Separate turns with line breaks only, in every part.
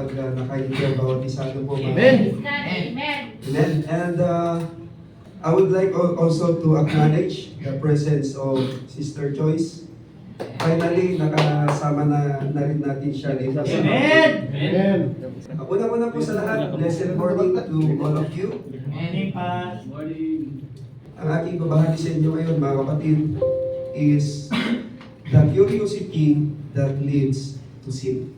pag nakaintindi ang bawat isa. Ano po,
Amen.
Amen. And I would like also to acknowledge the presence of Sister Joyce. Finally, nakasama na rin natin siya dito sa
Amen. Amen.
Una-una po sa lahat, blessed morning to all of you.
Morning, Pa. Morning.
Ang aking babahagi sa inyo ngayon, mga kapatid, is the curiosity that leads to sin.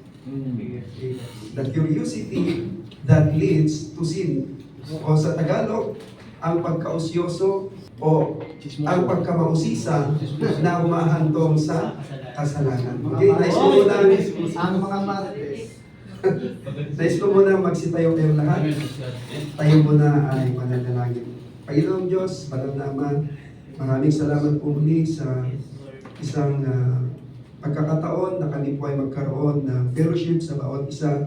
The curiosity that leads to sin. O sa Tagalog, ang pagkausyoso o ang pagkamausisa na humahantong sa kasalanan. Okay, nais ko muna
Ang mga marites.
nais ko muna magsitayo kayong lahat. Tayo muna ay mananalangin. Panginoong Diyos, Banal na Ama, maraming salamat po muli sa isang pagkakataon na kami po ay magkaroon ng fellowship sa bawat isa.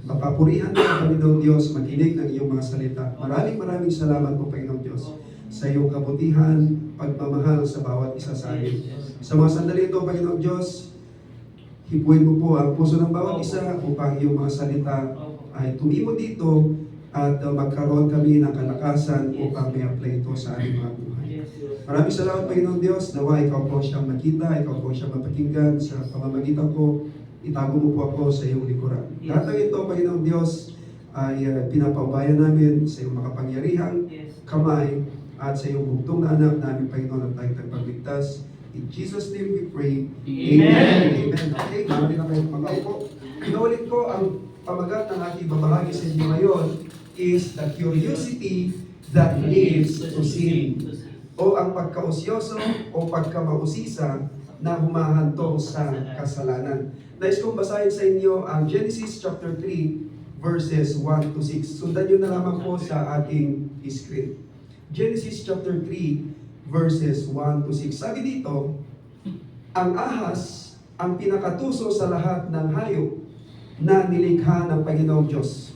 Mapapurihan po, Panginoong Diyos, makinig ng iyong mga salita. Maraming salamat po, Panginoong Diyos, sa iyong kabutihan, pagmamahal sa bawat isa sa amin. Sa mga sandali ito, Panginoong Diyos, hipuin mo po ang puso ng bawat isa upang iyong mga salita ay tumimo dito at magkaroon kami ng kalakasan upang may apply ito sa aming mga buhay. Maraming salamat, Panginoong Diyos, nawa ikaw po siyang makita, ikaw po siyang mapakinggan sa pamamagitan ko. Itago mo po ako sa iyong likuran. Lahat ng ito, Panginoong Diyos, ay pinapaubayan namin sa iyong makapangyarihang kamay at sa iyong bugtong na anak namin, Panginoon, at tayong tagapagligtas. In Jesus' name we pray.
Amen.
Amen. Okay, marami na kayong mag-aupo. Inuulit ko ang pamagat ng aking babahagi sa inyo ngayon is the curiosity that leads to sin. O ang pagkausyoso o pagkamausisa na humahantong sa kasalanan. Nais kong basahin sa inyo ang Genesis chapter 3 verses 1 to 6. Sundan nyo na lamang po sa ating screen. Genesis chapter 3 verses 1 to 6. Sabi dito, ang ahas ang pinakatuso sa lahat ng hayop na nilikha ng Panginoong Diyos.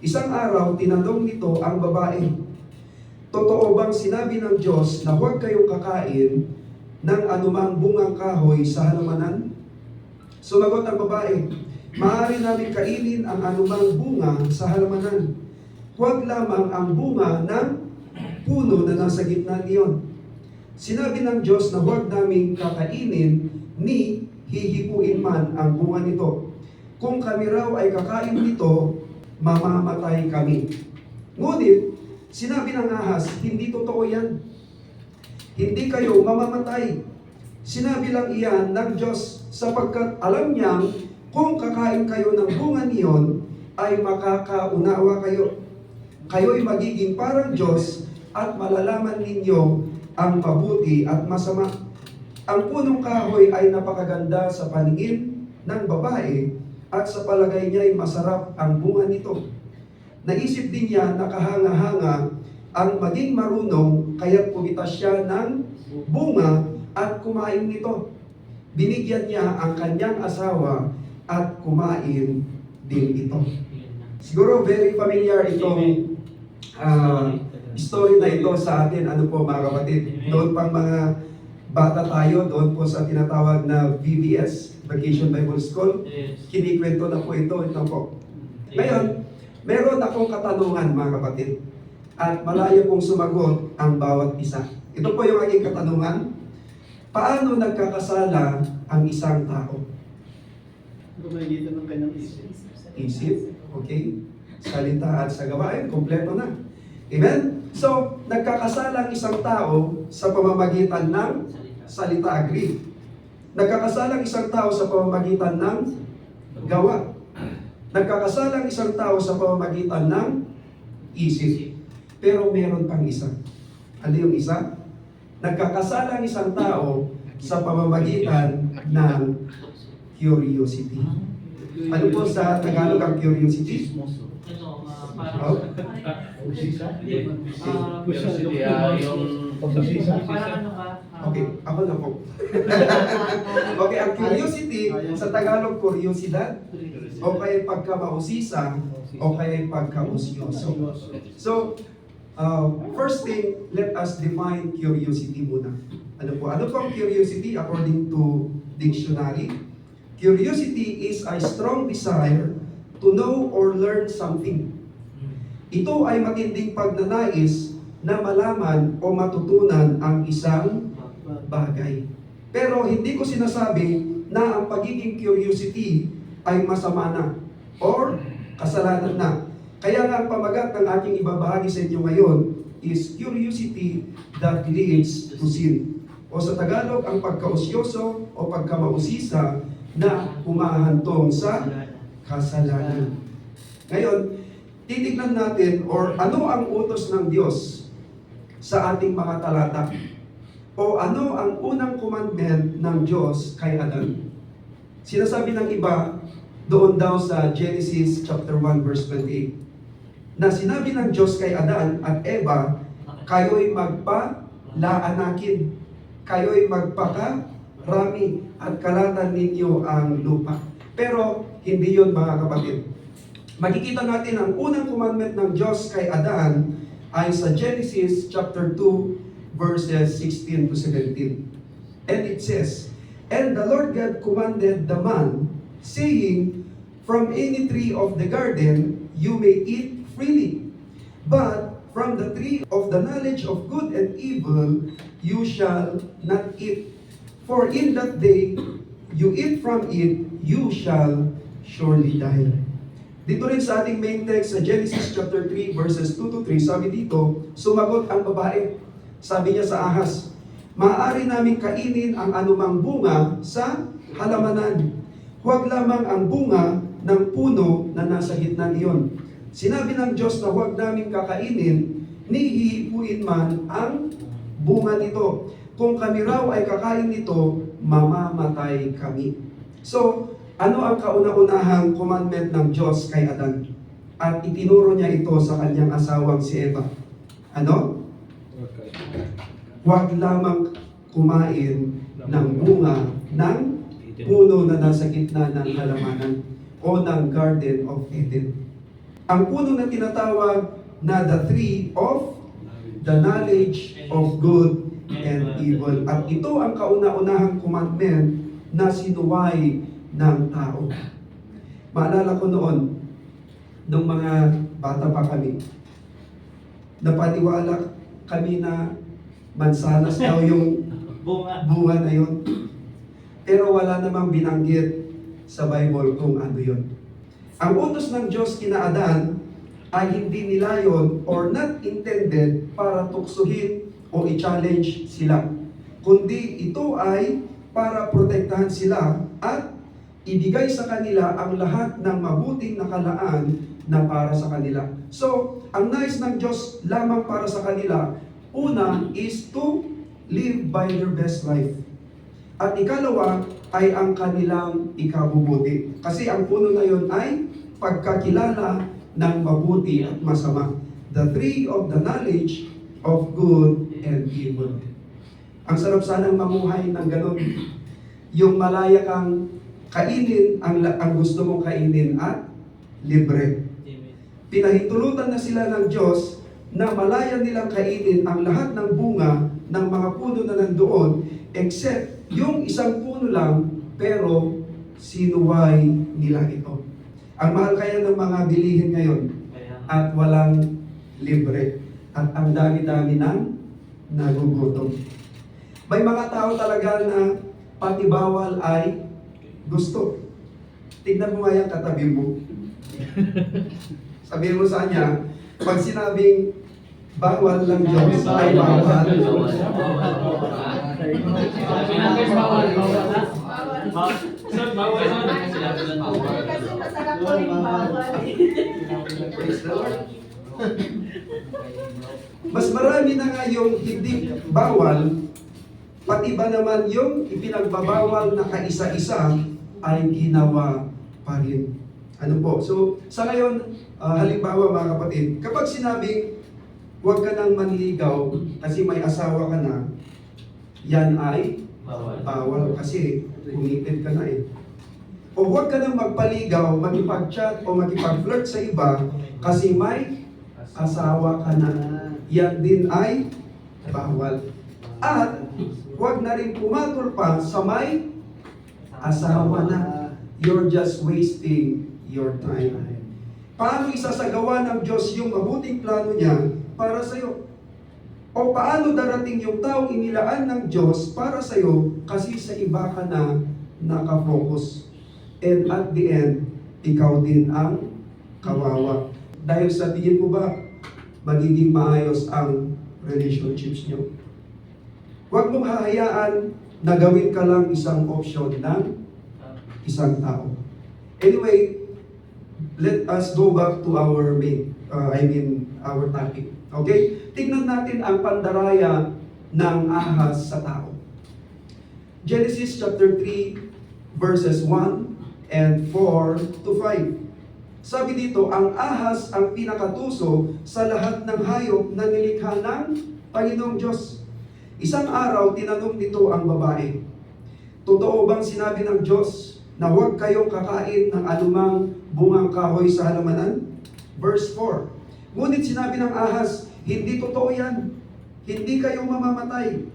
Isang araw, tinanong nito ang babae, totoo bang sinabi ng Diyos na huwag kayong kakain ng anumang bungang kahoy sa halamanan? Sumagot ang babae, maaari namin kainin ang anumang bunga sa halamanan. Huwag lamang ang bunga ng puno na nasa gitna niyon. Sinabi ng Diyos na huwag namin kakainin ni hihipuin man ang bunga nito. Kung kami raw ay kakain nito, mamamatay kami. Ngunit, sinabi ng ahas, hindi totoo yan. Hindi kayo mamamatay. Sinabi lang iyan ng Diyos sapagkat alam niyang kung kakain kayo ng bunga niyon, ay makakaunawa kayo. Kayo'y magiging parang Diyos at malalaman ninyo ang mabuti at masama. Ang punong kahoy ay napakaganda sa paningin ng babae at sa palagay niya ay masarap ang bunga nito. Naisip din niya na kahanga-hanga ang maging marunong kaya't pumitas siya ng bunga at kumain nito. Binigyan niya ang kanyang asawa at kumain din ito. Siguro very familiar itong story na ito sa atin. Ano po mga kapatid? Doon pang mga bata tayo, doon po sa tinatawag na VBS, Vacation Bible School. Kinikwento na po ito po. Ngayon, meron akong katanungan mga kapatid. At malayo pong sumagot ang bawat isa. Ito po yung aking katanungan. Paano nagkakasala ang isang tao?
Gumagitan ng kanyang isip.
Isip, okay? Salita at sa gawain, kompleto na. Amen? So, nagkakasala ang isang tao sa pamamagitan ng salita, agree. Nagkakasala ang isang tao sa pamamagitan ng gawa. Nagkakasala ang isang tao sa pamamagitan ng isip. Pero meron pang isa. Ano yung isa? Nagkakasala ang isang tao sa pamamagitan ng curiosity. Ano po sa Tagalog ang curiosity? Oh? Okay, ako na po. Okay, ang curiosity, sa Tagalog, kuryosidad, o kaya pagkamausisa, o kaya pagkausyoso. So, first thing, let us define curiosity muna. Ano po? Ano pong curiosity according to dictionary? Curiosity is a strong desire to know or learn something. Ito ay matinding pagnanais na malaman o matutunan ang isang bagay. Pero hindi ko sinasabi na ang pagiging curiosity ay masama na or kasalanan na. Kaya nga ang pamagat ng aking ibabahagi sa inyo ngayon is curiosity that leads to sin. O sa Tagalog, ang pagkausyoso o pagkamausisa na humahantong sa kasalanan. Ngayon, titignan natin or ano ang utos ng Diyos sa ating mga talata. O ano ang unang commandment ng Diyos kay Adan. Sinasabi ng iba doon daw sa Genesis chapter 1 verse 28 na sinabi ng Diyos kay Adan at Eva, kayo'y magpalaanakin, kayo'y magpakarami at kalatan ninyo ang lupa. Pero hindi yun mga kapatid. Makikita natin ang unang commandment ng Diyos kay Adan ay sa Genesis chapter 2 verses 16 to 17. And it says, "And the Lord God commanded the man, saying, From any tree of the garden you may eat freely, but from the tree of the knowledge of good and evil you shall not eat. For in that day you eat from it, you shall surely die." Dito rin sa ating main text sa Genesis chapter 3 verses 2 to 3, sabi dito, sumagot ang babae. Sabi niya sa ahas, "Maaari namin kainin ang anumang bunga sa halamanan. Huwag lamang ang bunga ng puno na nasa gitna niyon." Sinabi ng Diyos na huwag namin kakainin, ni hihipuin man ang bunga nito. Kung kami raw ay kakain nito, mamamatay kami. So, ano ang kauna-unahang commandment ng Diyos kay Adan? At itinuro niya ito sa kanyang asawang si Eva. Ano? Huwag lamang kumain ng bunga ng puno na nasa gitna ng halamanan o ng Garden of Eden. Ang puno na tinatawag na the tree of the knowledge of good and evil. At ito ang kauna-unahang commandment na sinuway ng tao. Maalala ko noon, nung mga bata pa kami, napaniwala kami na mansanas daw yung bunga na yun. Pero wala namang binanggit sa Bible kung ano yun. Ang utos ng Diyos kina Adan ay hindi nilayon or not intended para tuksuhin o i-challenge sila. Kundi ito ay para protektahan sila at ibigay sa kanila ang lahat ng mabuting nakalaan na para sa kanila. So, ang nais ng Diyos lamang para sa kanila, una is to live by their best life. At ikalawa ay ang kanilang ikabubuti. Kasi ang puno na yun ay pagkakilala ng mabuti at masama. The tree of the knowledge of good and evil. Ang sarap sanang mamuhay ng ganun. Yung malaya kang kainin ang gusto mong kainin at libre. Pinahintulutan na sila ng Diyos na malaya nilang kainin ang lahat ng bunga ng mga puno na nandoon except yung isang puno lang pero sinuway nila ito. Ang mahal kaya ng mga bilihin ngayon at walang libre at ang dami-dami ng nagugutom. May mga tao talaga na pati bawal ay gusto. Tignan mo nga yung katabi mo. Sabihin mo sa kanya, pag sinabing bawal lang Diyos ay bawal.
Kasi masarap ko yung bawal.
Praise the Lord. Mas marami na nga yung hindi bawal, pati ba naman yung ipinagbabawal na kaisa-isa ay ginawa pa rin. Ano po? So, sa ngayon, halimbawa mga kapatid, kapag sinabing huwag ka nang manligaw kasi may asawa ka na, yan ay bawal kasi kumipid ka na eh. O huwag ka nang magpaligaw, makipag-chat o makipag-flirt sa iba kasi may asawa ka na. Yan din ay bawal. At huwag na rin pumatol pa sa may asawa na. You're just wasting your time. Paano isasagawa ng Diyos yung mabuting plano niya para sa'yo? O paano darating yung taong inilaan ng Diyos para sa'yo kasi sa iba ka na nakafocus? And at the end, ikaw din ang kawawa. Dahil sa tingin mo ba, magiging maayos ang relationships niyo? Huwag mong hahayaan na gawin ka lang isang option ng isang tao. Anyway, let us go back to our our topic. Okay? Tingnan natin ang pandaraya ng ahas sa tao. Genesis chapter 3 verses 1 and 4 to 5. Sabi dito, ang ahas ang pinakatuso sa lahat ng hayop na nilikha ng Panginoong Diyos. Isang araw, tinanong nito ang babae, totoo bang sinabi ng Diyos na huwag kayong kakain ng anumang bungang kahoy sa halamanan? Verse 4, ngunit sinabi ng ahas, hindi totoo yan. Hindi kayo mamamatay.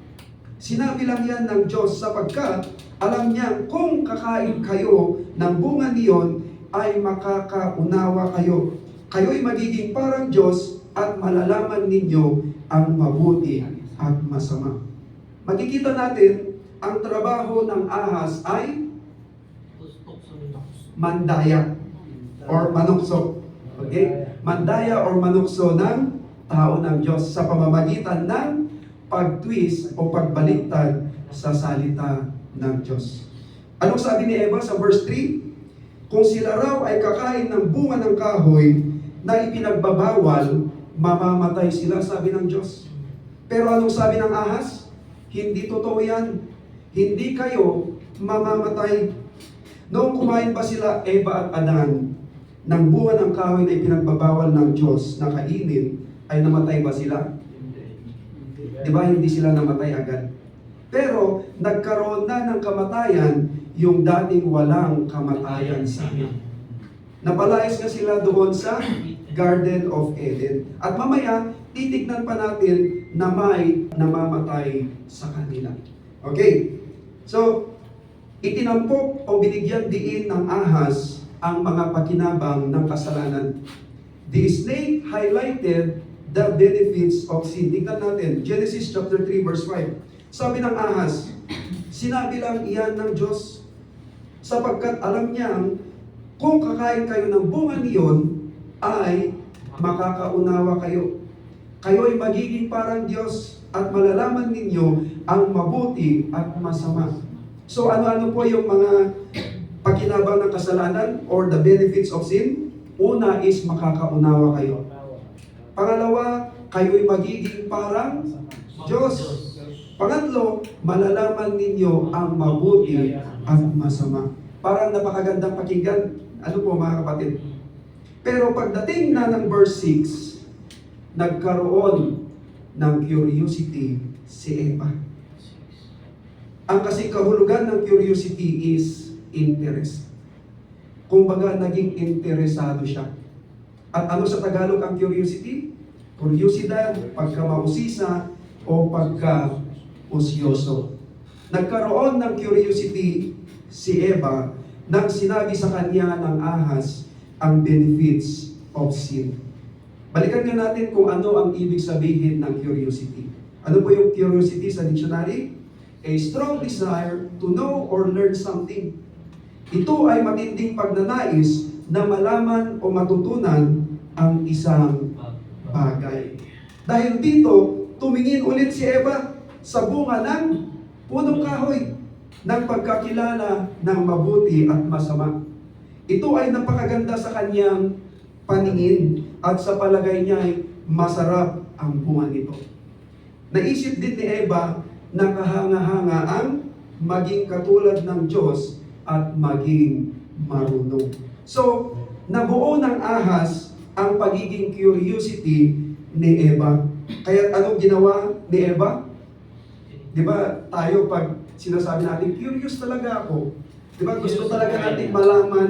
Sinabi lang yan ng Diyos sapagkat alam niya kung kakain kayo ng bunga niyon ay makakaunawa kayo. Kayo'y magiging parang Diyos at malalaman ninyo ang mabuti at masama. Makikita natin, ang trabaho ng ahas ay mandaya or manukso. Okay? Mandaya or manukso ng tao ng Diyos sa pamamagitan ng pag-twist o pagbaliktad sa salita ng Diyos. Anong sabi ni Eva sa verse 3? Kung sila raw ay kakain ng bunga ng kahoy na ipinagbabawal, mamamatay sila, sabi ng Diyos. Pero anong sabi ng ahas? Hindi totoo yan. Hindi kayo mamamatay. Noong kumain ba sila, Eva at Adan, ng bunga ng kahoy na ipinagbabawal ng Diyos na kainin, ay namatay ba sila? Di ba hindi sila namatay agad? Pero nagkaroon na ng kamatayan yung dating walang kamatayan sana. Napalayas nga sila doon sa Garden of Eden. At mamaya, titignan pa natin na may namamatay sa kanila. Okay? So, itinampok o binigyan diin ng ahas ang mga pakinabang ng kasalanan. The snake highlighted the benefits of sin. Tignan natin, Genesis chapter 3 verse 5. Sabi ng ahas, sinabi lang iyan ng Diyos sapagkat alam niyang kung kakain kayo ng bunga niyon ay makakaunawa kayo. Kayo'y magiging parang Diyos at malalaman ninyo ang mabuti at masama. So ano-ano po yung mga pakinabang ng kasalanan or the benefits of sin? Una is makakaunawa kayo. Pangalawa, kayo'y magiging parang Diyos. Pangatlo, malalaman ninyo ang mabuti at masama. Parang napakagandang pakinggan. Ano po mga kapatid? Pero pagdating na ng verse 6, nagkaroon ng curiosity si Eva. Ang kasi kahulugan ng curiosity is interest. Kumbaga, naging interesado siya. At ano sa Tagalog ang curiosity? Kuryosidad, pagkamausisa, o pagka-usyoso. Nagkaroon ng curiosity si Eva nang sinabi sa kanya ng ahas ang benefits of sin. Balikan nga natin kung ano ang ibig sabihin ng curiosity. Ano po yung curiosity sa dictionary? A strong desire to know or learn something. Ito ay matinding pagnanais na malaman o matutunan ang isang bagay. Dahil dito, tumingin ulit si Eva sa bunga ng punong kahoy ng pagkakilala ng mabuti at masama. Ito ay napakaganda sa kanyang paningin at sa palagay niya ay masarap ang bunga nito. Naisip din ni Eva na kahanga-hanga ang maging katulad ng Diyos at maging marunong. So, nabuo ng ahas ang pagiging curiosity ni Eva. Kaya anong ginawa ni Eva? Di ba tayo pag sinasabi natin, curious talaga ako. Di ba gusto talaga natin malaman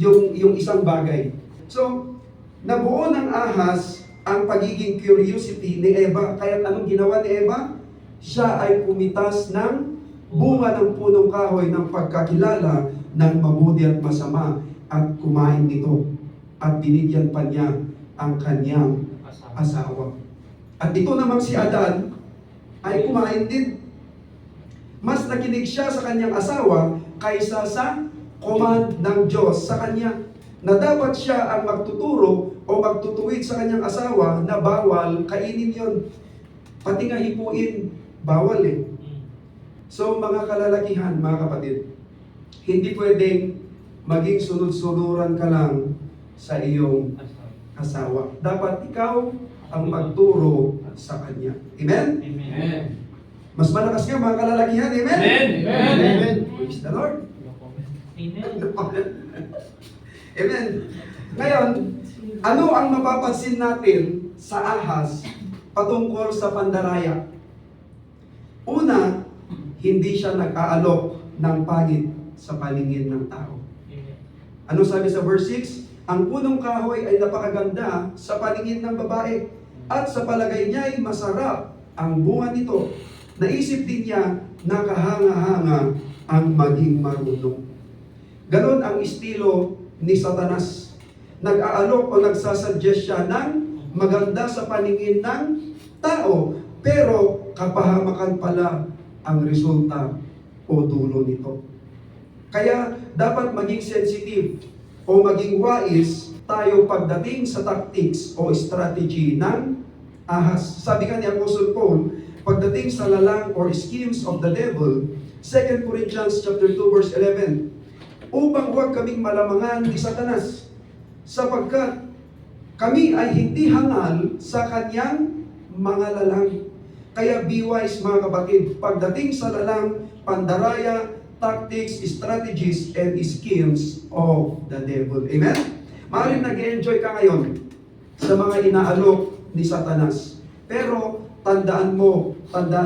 yung isang bagay. So, nabuo ng ahas ang pagiging curiosity ni Eva. Kaya anong ginawa ni Eva? Siya ay pumitas ng bunga ng punong kahoy ng pagkakilala ng mabuti at masama at kumain nito. at binigyan pa niya ang kanyang asawa. At ito namang si Adan ay kumain din. Mas nakinig siya sa kanyang asawa kaysa sa command ng Diyos sa kanya, na dapat siya ang magtuturo o magtutuwid sa kanyang asawa na bawal kainin yon. Pati nga hipuin, bawal eh. So mga kalalakihan, mga kapatid, hindi pwedeng maging sunod-sunuran ka lang sa iyong asawa. Dapat ikaw ang magturo sa kanya. Amen?
Amen.
Mas malakas nga mga kalalakihan. Amen?
Amen.
Amen.
Praise the Lord.
Amen.
Amen. Ngayon, ano ang mapapansin natin sa Ahaz patungkol sa pandaraya? Una, hindi siya nag-aalok ng pangit sa paningin ng tao. Ano sabi sa verse 6? Ang punong kahoy ay napakaganda sa paningin ng babae, at sa palagay niya ay masarap ang bunga nito. Naisip din niya na kahanga-hanga ang maging marunong. Ganon ang estilo ni Satanas. Nag-aalok o nagsasuggest siya ng maganda sa paningin ng tao, pero kapahamakan pala ang resulta o dulo nito. Kaya dapat maging sensitive o maging wise tayo pagdating sa tactics o strategy ng Ahaz. Sabi nga ni Apostle Paul, pagdating sa lalang or schemes of the devil, 2 Corinthians chapter 2 verse 11, upang huwag kaming malamangan ni Satanas, sapagkat kami ay hindi hangal sa kanyang mga lalang. Kaya be wise mga kapatid, pagdating sa lalang, pandaraya, tactics, strategies, and schemes of the devil. Amen? Maaaring nag-enjoy ka ngayon sa mga inaalok ni Satanas. Pero tandaan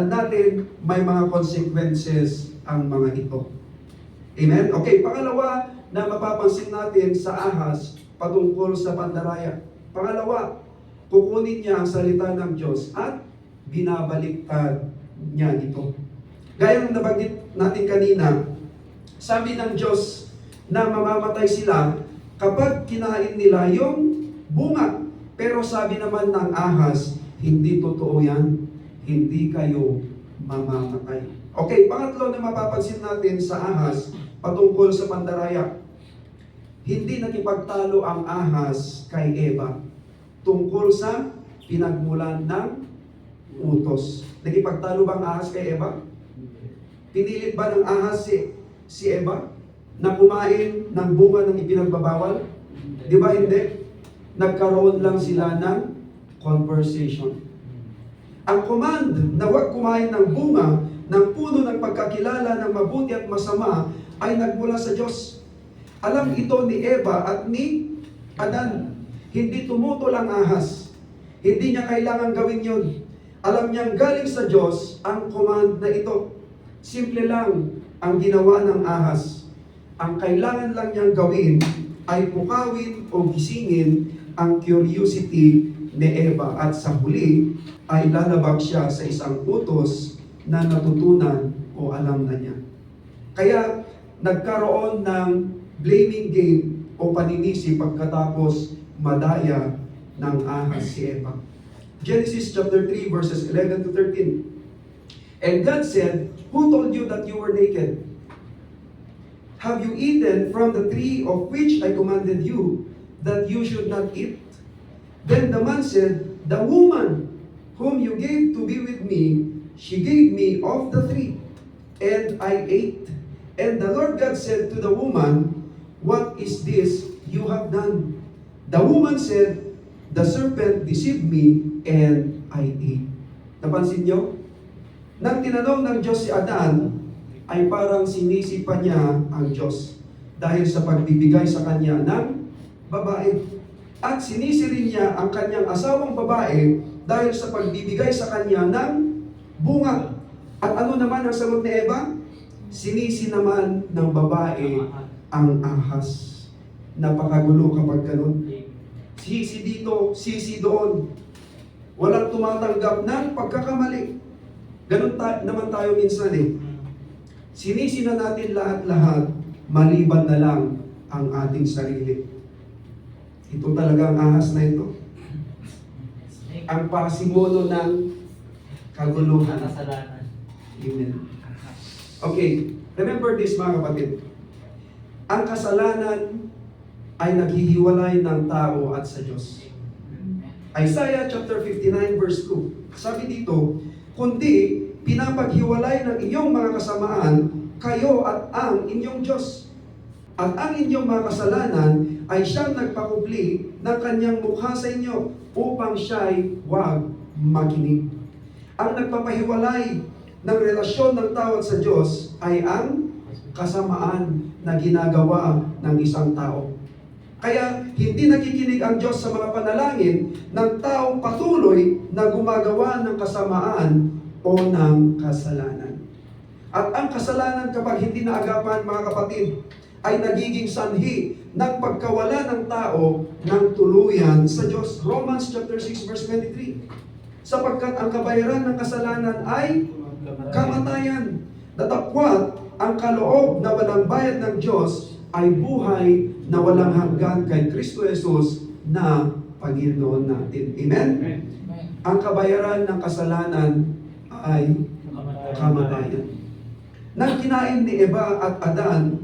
natin, may mga consequences ang mga ito. Amen? Okay, pangalawa na mapapansin natin sa Ahaz patungkol sa pandaraya. Pangalawa, kukunin niya ang salita ng Diyos at binabaliktad niya ito. Gaya ng nabanggit natin kanina, sabi ng Diyos na mamamatay sila kapag kinain nila yung bunga. Pero sabi naman ng Ahaz, hindi totoo yan. Hindi kayo mamamatay. Okay, pangatlo na mapapansin natin sa Ahaz patungkol sa pandaraya. Hindi nakipagtalo ang Ahaz kay Eva tungkol sa pinagmulan ng utos. Nakipagtalo ba ang Ahaz kay Eva? Pinilit ba ng Ahaz si Eva na kumain ng bunga ng ipinagbabawal? Di ba hindi? Nagkaroon lang sila ng conversation. Ang command na huwag kumain ng bunga ng puno ng pagkakilala ng mabuti at masama ay nagmula sa Diyos. Alam ito ni Eva at ni Adan. Hindi tumutol ang Ahaz. Hindi niya kailangan gawin yun. Alam niyang galing sa Diyos ang command na ito. Simple lang ang ginawa ng Ahaz. Ang kailangan lang niyang gawin ay pukawin o gisingin ang curiosity ni Eva, at sa huli ay lalabag siya sa isang utos na natutunan o alam na niya. Kaya nagkaroon ng blaming game o paninisi pagkatapos madaya ng Ahaz si Eva. Genesis chapter 3 verses 11 to 13. And God said, "Who told you that you were naked? Have you eaten from the tree of which I commanded you that you should not eat?" Then the man said, "The woman whom you gave to be with me, she gave me of the tree, and I ate." And the Lord God said to the woman, "What is this you have done?" The woman said, "The serpent deceived me, and I ate." Napansin niyo? Nang tinanong ng Diyos si Adan, ay parang sinisi pa niya ang Diyos dahil sa pagbibigay sa kanya ng babae. At sinisi rin niya ang kanyang asawang babae dahil sa pagbibigay sa kanya ng bunga. At ano naman ang sagot ni Eva? Sinisi naman ng babae ang Ahaz. Napakagulo kapag ganun. Sisi dito, sisi doon. Walang tumatanggap ng pagkakamali. Ganun naman tayo minsan eh. Sinisi na natin lahat-lahat, maliban na lang ang ating sarili. Ito talaga ang ahas na ito. Ang pasimulo ng kaguluhan.
Kasalanan.
Amen. Okay, remember this mga kapatid. Ang kasalanan ay naghihiwalay ng tao at sa Diyos. Isaiah chapter 59 verse 2. Sabi dito, kundi pinapaghiwalay ng iyong mga kasamaan kayo at ang inyong Diyos. At ang inyong mga kasalanan ay siyang nagpakubli ng kanyang mukha sa inyo upang siya'y huwag makinig. Ang nagpapahiwalay ng relasyon ng tao at sa Diyos ay ang kasamaan na ginagawa ng isang tao. Kaya hindi nakikinig ang Diyos sa mga panalangin ng taong patuloy na gumagawa ng kasamaan o ng kasalanan. At ang kasalanan kapag hindi naagapan mga kapatid ay nagiging sanhi ng pagkawala ng tao ng tuluyan sa Diyos. Romans chapter 6 verse 23. Sapagkat ang kabayaran ng kasalanan ay kamatayan. Datapwat ang kaloob na walang bayad ng Diyos ay buhay na walang hanggan kay Kristo Jesus na Panginoon natin. Amen? Ang kabayaran ng kasalanan ay kamatayan. Nang kinain ni Eva at Adan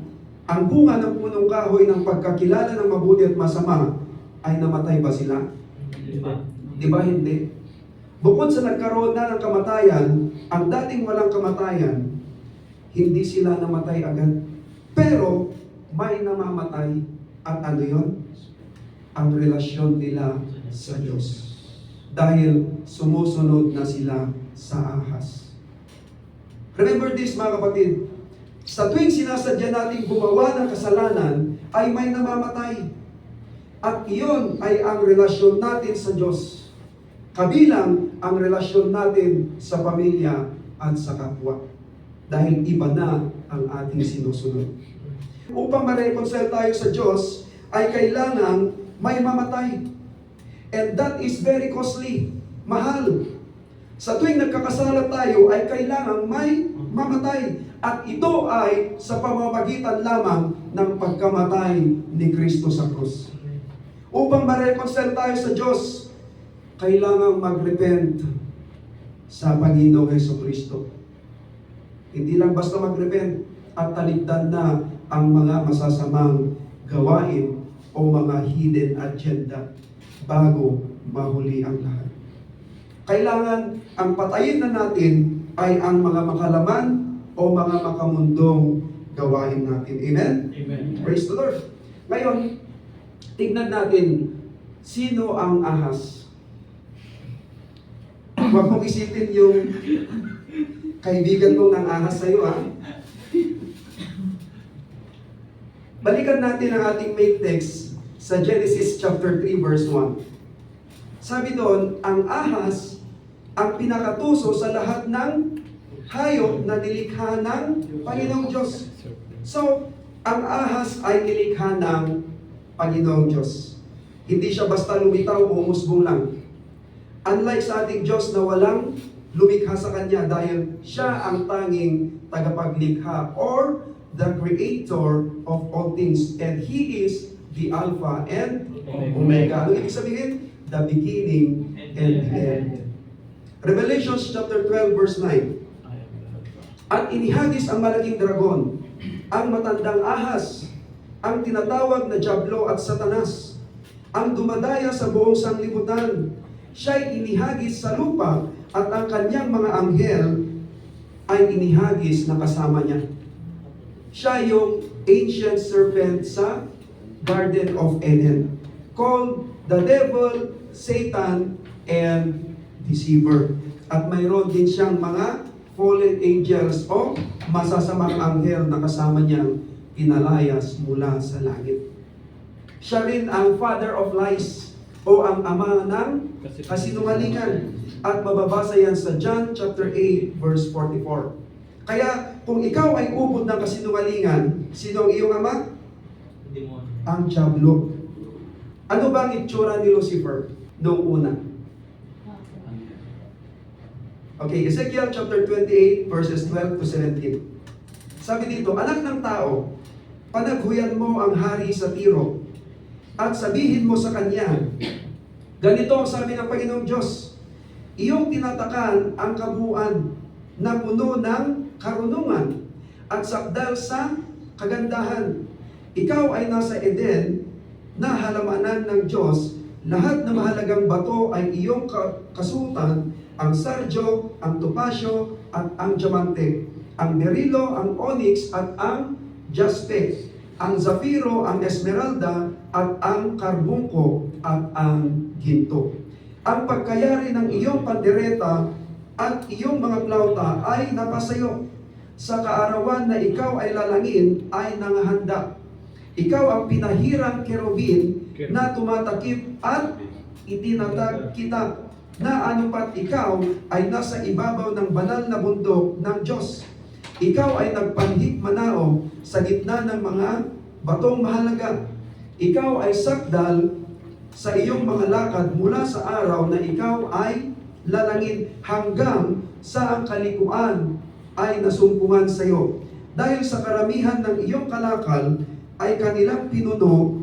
ang bunga ng punong kahoy ng pagkakilala ng mabuti at masama, ay namatay ba sila? Di ba hindi? Bukod sa nagkaroon na ng kamatayan, ang dating walang kamatayan, hindi sila namatay agad. Pero may namamatay. At ano yun? Ang relasyon nila sa Diyos. Dahil sumusunod na sila sa ahas. Remember this mga kapatid. Sa tuwing sinasadya nating gumawa ng kasalanan, ay may namamatay. At iyon ay ang relasyon natin sa Diyos. Kabilang ang relasyon natin sa pamilya at sa kapwa. Dahil iba na ang ating sinusunod. Upang ma-reconcile tayo sa Diyos, ay kailangang may mamatay. And that is very costly. Mahal. Sa tuwing nagkakasala tayo, ay kailangang may mamatay. At ito ay sa pamamagitan lamang ng pagkamatay ni Kristo sa krus. Upang ma-reconcile tayo sa Diyos, kailangang mag-repent sa Panginoong Jesucristo. Hindi lang basta mag-repent at talikdan na ang mga masasamang gawain o mga hidden agenda bago mahuli ang lahat. Kailangan ang patayin na natin ay ang mga makalaman o mga makamundong gawain natin. Amen?
Amen.
Praise the Lord. Ngayon, tignan natin, sino ang ahas? Huwag mong isipin yung kaibigan mong nang ahas sa'yo, ha? Balikan natin ang ating main text sa Genesis chapter 3 verse 1. Sabi doon, ang ahas ang pinakatuso sa lahat ng hayop na nilikha ng Panginoong Diyos. So, ang ahas ay nilikha ng Panginoong Diyos. Hindi siya basta lumitaw o umusbong lang. Unlike sa ating Diyos na walang lumikha sa Kanya dahil siya ang tanging tagapaglikha or the creator of all things. And He is the Alpha and Omega. Ano ibig sabihin? The beginning and the end. Revelation chapter 12 verse 9. At inihagis ang malaking dragon, ang matandang ahas, ang tinatawag na Diablo at Satanas, ang dumadaya sa buong sanglibutan. Siya'y inihagis sa lupa at ang kanyang mga anghel ay inihagis na kasama niya. Siya yung ancient serpent sa Garden of Eden, called the devil, Satan, and deceiver. At mayroon din siyang mga fallen angels o masasamang anghel na kasama niyang pinalayas mula sa langit. Siya rin ang father of lies o ang ama ng kasinungalingan. At mababasa yan sa John chapter 8 verse 44. Kaya kung ikaw ay ubod ng kasinungalingan, sino ang iyong ama?
Demon.
Ang Diablo. Ano ba ang itsura ni Lucifer noong una? Okay, Ezekiel chapter 28 verses 12 to 17. Sabi dito, anak ng tao, panaghuyan mo ang hari sa Tiro at sabihin mo sa kanya, ganito ang sabi ng Panginoong Diyos, iyong tinatakan ang kabuuan na puno ng karunungan at sakdal sa kagandahan. Ikaw ay nasa Eden na halamanan ng Diyos. Lahat ng mahalagang bato ay iyong kasutan, ang sardio, ang topasyo, at ang diamante, ang berilo, ang onyx, at ang jaspe, ang zafiro, ang esmeralda, at ang karbungko, at ang ginto. Ang pagkayari ng iyong pandereta at iyong mga plauta ay napasayo. Sa kaarawan na ikaw ay lalangin ay nangahanda. Ikaw ang pinahirang kerubin na tumatakip at itinatag kita, na anupat ikaw ay nasa ibabaw ng banal na bundok ng Diyos. Ikaw ay nagpanhik manao sa gitna ng mga batong mahalaga. Ikaw ay sakdal sa iyong mga lakad mula sa araw na ikaw ay lalangin hanggang sa ang kalikuan ay nasumpungan sa iyo. Dahil sa karamihan ng iyong kalakal ay kanilang pinuno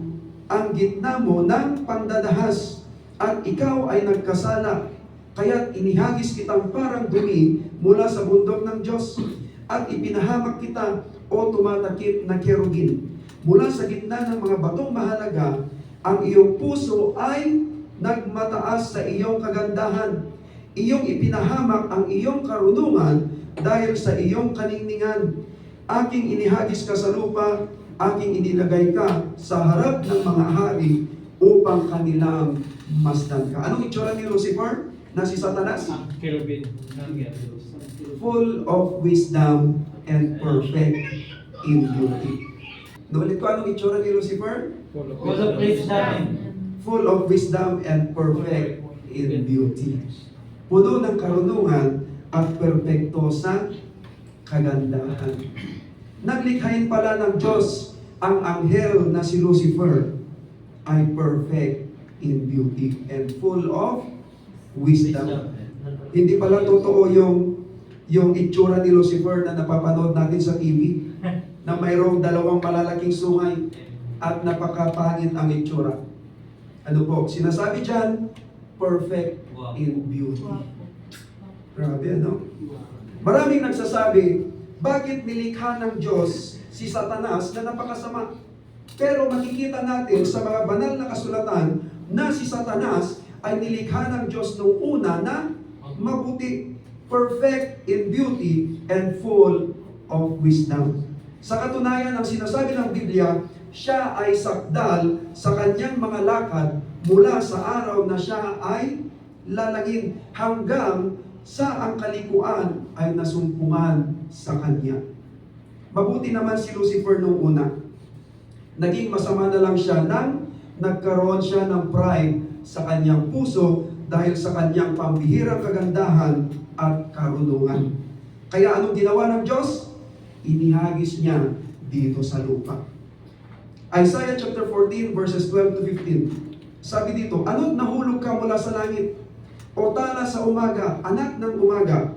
ang gitna mo ng pandadahas, at ikaw ay nagkasala, kaya't inihagis kitang parang dumi mula sa bundok ng Diyos, at ipinahamak kita, o tumatakip na kerubin. Mula sa gitna ng mga batong mahalaga, ang iyong puso ay nagmataas sa iyong kagandahan. Iyong ipinahamak ang iyong karunungan dahil sa iyong kaningningan. Aking inihagis ka sa lupa, aking inilagay ka sa harap ng mga hari upang kanilang masdan ka. Anong itsura ni Lucifer na si Satanas?
Kerubin.
Full of wisdom and perfect in beauty. Nulit ko, anong itsura ni Lucifer?
Full of wisdom.
Full of wisdom and perfect in beauty. Puno ng karunungan at perpekto sa kagandahan. Naglikhain pala ng Diyos ang anghel na si Lucifer ay perfect in beauty and full of wisdom. Hindi pala totoo yung itsura ni Lucifer na napapanood natin sa TV na mayroong dalawang malalaking sungay at napakapangit ang itsura. Ano po? Sinasabi dyan, perfect in beauty. Grabe, ano? Maraming nagsasabi, bakit nilikha ng Diyos si Satanas na napakasama? Pero makikita natin sa mga banal na kasulatan na si Satanas ay nilikha ng Diyos noong una na mabuti, perfect in beauty and full of wisdom. Sa katunayan, ang sinasabi ng Biblia, siya ay sakdal sa kanyang mga lakad mula sa araw na siya ay lalangin hanggang sa ang kalikuan ay nasumpungan sa kanya. Mabuti naman si Lucifer noong una. Naging masama na lang siya nang nagkaroon siya ng pride sa kanyang puso dahil sa kanyang pambihirang kagandahan at karunungan. Kaya anong ginawa ng Diyos? Inihagis niya dito sa lupa. Isaiah chapter 14 verses 12 to 15. Sabi dito, ano't nahulog ka mula sa langit? O tala sa umaga, anak ng umaga,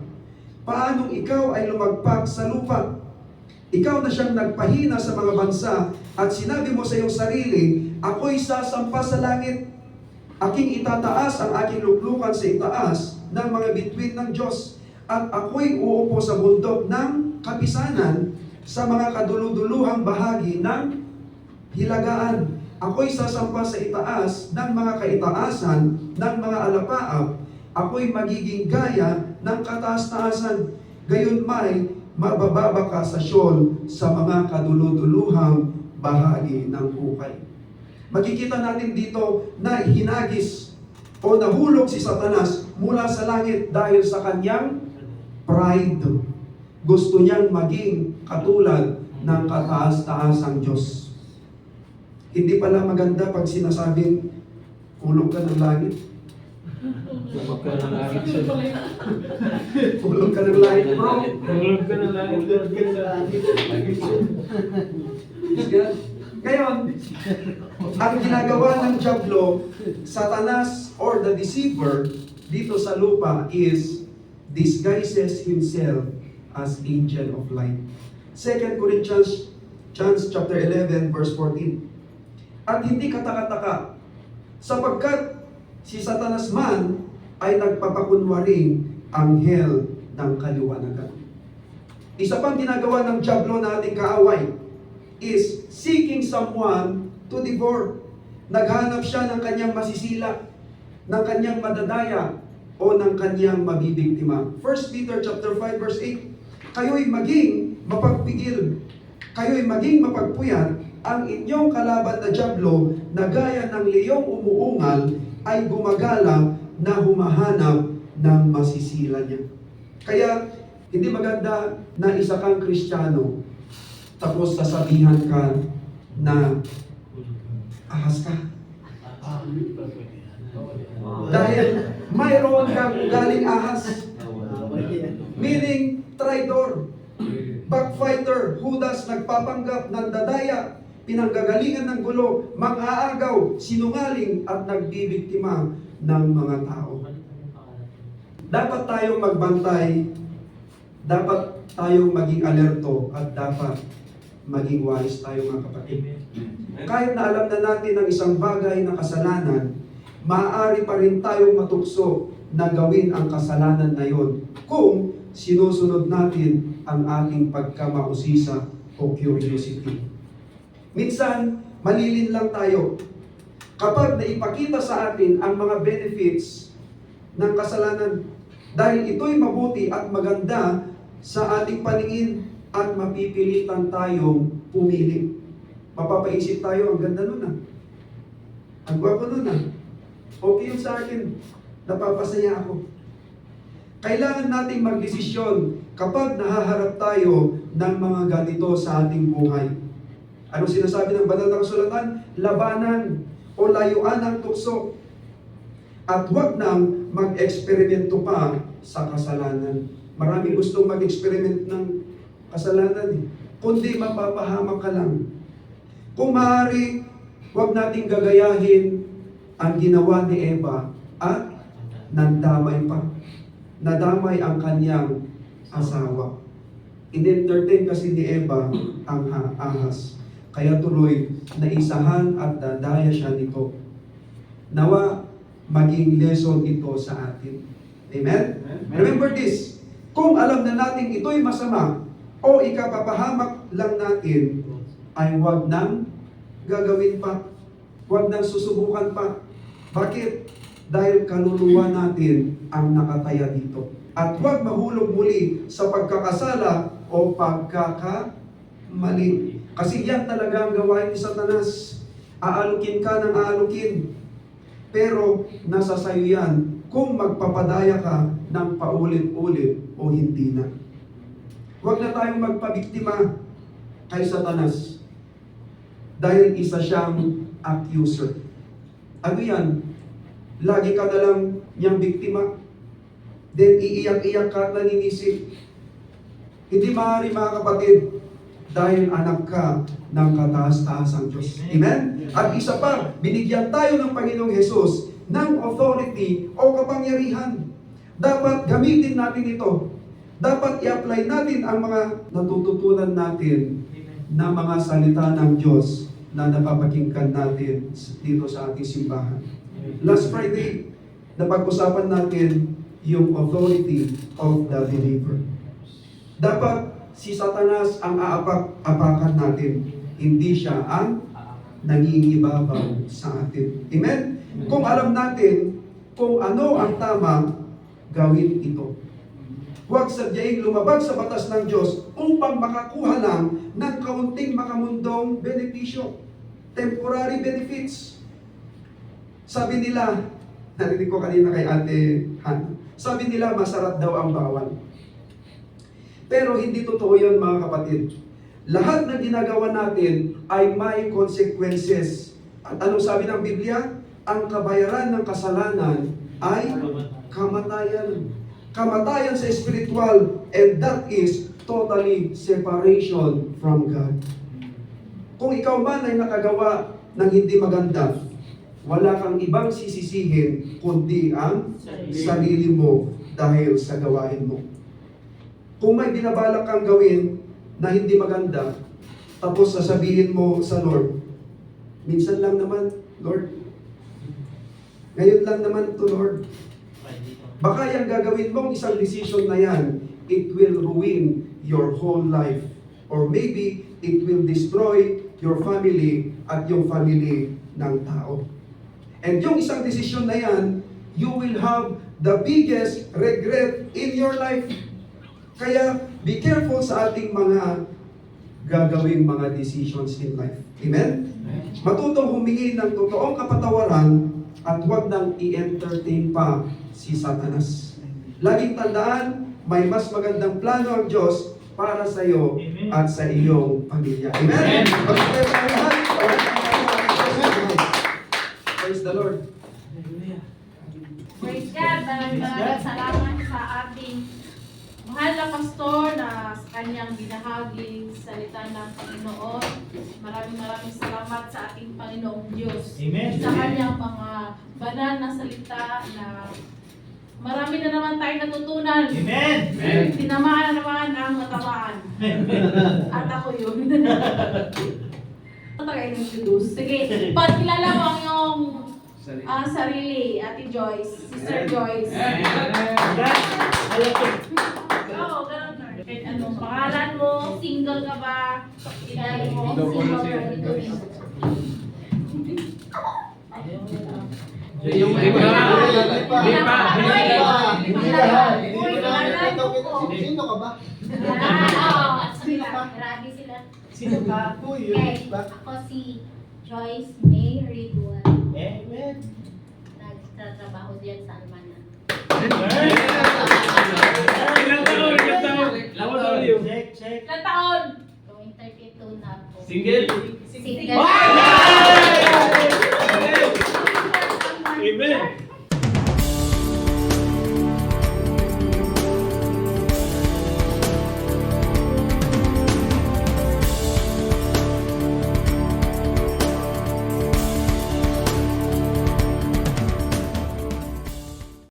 paanong ikaw ay lumagpak sa lupa? Ikaw na siyang nagpahina sa mga bansa at sinabi mo sa iyong sarili, ako'y sasampa sa langit. Aking itataas ang aking luklukan sa itaas ng mga bituin ng Diyos, at ako'y uupo sa bundok ng kapisanan sa mga kaduluduluhang bahagi ng hilagaan. Ako'y sasampa sa itaas ng mga kaitaasan ng mga alapaap. Ako'y magiging gaya ng kataas-taasan. Gayon may mabababa ka sa Sheol sa mga kaduluduluhang bahagi ng hukay. Makikita natin dito na hinagis o nahulog si Satanas mula sa langit dahil sa kanyang pride. Gusto niyang maging katulad ng kataas-taasang Diyos. Hindi pala maganda pag sinasabing hulog ka ng langit.
Hulog ka ng langit.
Hulog ka ng langit, bro.
Hulog ka ng langit.
Ngayon, ang ginagawa ng Diablo, Satanas or the deceiver dito sa lupa is disguises himself as angel of light. 2 Corinthians chapter 11 verse 14. At hindi kataka-taka, sapagkat si Satanas man ay nagpapakunwaring anghel ng kaliwanagan. Isa pang ginagawa ng dyablo na ating kaaway is seeking someone to devour. Naghanap siya ng kanyang masisila, ng kanyang madadaya, o ng kanyang mabibiktima. 1 Peter chapter 5 verse 8, kayo'y maging mapagpigil, kayo'y maging mapagpuyat, ang inyong kalaban na dyablo na gaya ng leyong umuungal ay gumagala na humahanap ng masisila niya. Kaya, hindi maganda na isa kang Kristiyano, tapos sasabihan ka na ahas ka. Dahil mayroon kang ugaling ahas. Meaning, traitor, backfighter, hudas, nagpapanggap, nandadaya, pinanggagalingan ng gulo, mang-aagaw, sinungaling, at nagbibiktima ng mga tao. Dapat tayong magbantay, dapat tayong maging alerto, at dapat maging wise tayo mga kapatid. Kahit na alam na natin ang isang bagay na kasalanan, maaari pa rin tayong matukso na gawin ang kasalanan na yon kung sinusunod natin ang ating pagkamausisa o curiosity. Minsan, malilin lang tayo. Kapag naipakita sa atin ang mga benefits ng kasalanan, dahil ito'y mabuti at maganda sa ating paningin at mapipilitan tayong pumili. Mapapaisip tayo, ang ganda nun ah. Ang gwapo nun ah. Okay yun sa akin. Napapasaya ako. Kailangan nating magdesisyon kapag nahaharap tayo ng mga ganito sa ating buhay. Ano sinasabi ng banal na kasulatan? Labanan o layuan ang tukso. At huwag nang mag-eksperimento pa sa kasalanan. Maraming gustong mag-experiment ng kasalanan, kundi mapapahamak ka lang. Kung maaari, huwag nating gagayahin ang ginawa ni Eva at nandamay pa. Nadamay ang kanyang asawa. In-entertain kasi ni Eva ang ahas. Kaya tuloy, naisahan at dadaya siya nito. Nawa, maging lesson ito sa atin. Amen? Remember this, kung alam na natin ito'y masama o ikapapahamak lang natin, ay huwag nang gagawin pa. Huwag nang susubukan pa. Bakit? Dahil kaluluwa natin ang nakataya dito. At huwag mahulog muli sa pagkakasala o pagkakamali. Kasi yan talaga ang gawain ni Satanas. Aalukin ka ng aalukin. Pero nasa sayo yan kung magpapadaya ka ng paulit-ulit o hindi na. Huwag na tayong magpabiktima kay Satanas. Dahil isa siyang accuser. Ano yan? Lagi ka na lang niyang biktima. Then iiyak-iyak ka at naninisip. Hindi maaari mga kapatid, dahil anak ka ng kataas-taasang Diyos. Amen? At isa pa, binigyan tayo ng Panginoong Hesus ng authority o kapangyarihan. Dapat gamitin natin ito. Dapat i-apply natin ang mga natututunan natin na mga salita ng Diyos na napapakinggan natin dito sa ating simbahan. Last Friday, napag-usapan natin yung authority of the believer. Dapat si Satanas ang aapak-apakan natin. Hindi siya ang nangingibabaw sa atin. Amen? Kung alam natin kung ano ang tama, gawin ito. Huwag sadyaing lumabag sa batas ng Diyos upang makakuha lang ng kaunting makamundong benepisyo. Temporary benefits. Sabi nila, narinig ko kanina kay Ate Han, sabi nila masarap daw ang bawal. Pero hindi totoo yun mga kapatid. Lahat na ginagawa natin ay may consequences. At anong sabi ng Biblia? Ang kabayaran ng kasalanan ay kamatayan. Kamatayan sa spiritual, and that is totally separation from God. Kung ikaw man ay nakagawa ng hindi maganda, wala kang ibang sisisihin kundi ang sarili mo dahil sa gawain mo. Kung may binabalak kang gawin na hindi maganda, tapos sasabihin mo sa Lord, Minsan lang naman, Lord. Ngayon lang naman to, Lord. Baka yung gagawin mong isang decision na yan, it will ruin your whole life. Or maybe, it will destroy your family at yung family ng tao. And yung isang decision na yan, you will have the biggest regret in your life. Kaya, be careful sa ating mga gagawing mga decisions in life. Amen? Matutong humingi ng totoong kapatawaran at huwag nang i-entertain pa si Satanas. Laging tandaan, may mas magandang plano ang Diyos para sa iyo at sa iyong pamilya. Amen? Pagkakaya tayo lahat, praise the Lord.
Praise God. Maraming salamat sa ating mahal na pastor na sa kanyang binahagi salita ng Panginoon. Maraming salamat sa ating Panginoong Diyos.
Amen.
Sa kanyang mga banal na salita na marami na naman tayo natutunan.
Amen.
Tinamaan na naman ang matamaan. At ako yun. Ano tayo introduce? Sige, pagkilala mo ang iyong sarili, Ate Joyce, Sister Joyce. Oo, ganun. Kahit anong pangalan mo, single ka ba? Kilala mo, single ka dito.
Yung Sino ka ba?
Grabe sila.
Sino ka? Uy,
Okay, ako si Joyce May Ridwan.
Amen.
Nagtatrabaho diyan sa Almanan.
Ilang taon? Ilang taon? Check.
Ilang taon?
Going 32 na ako.
Single?
Single.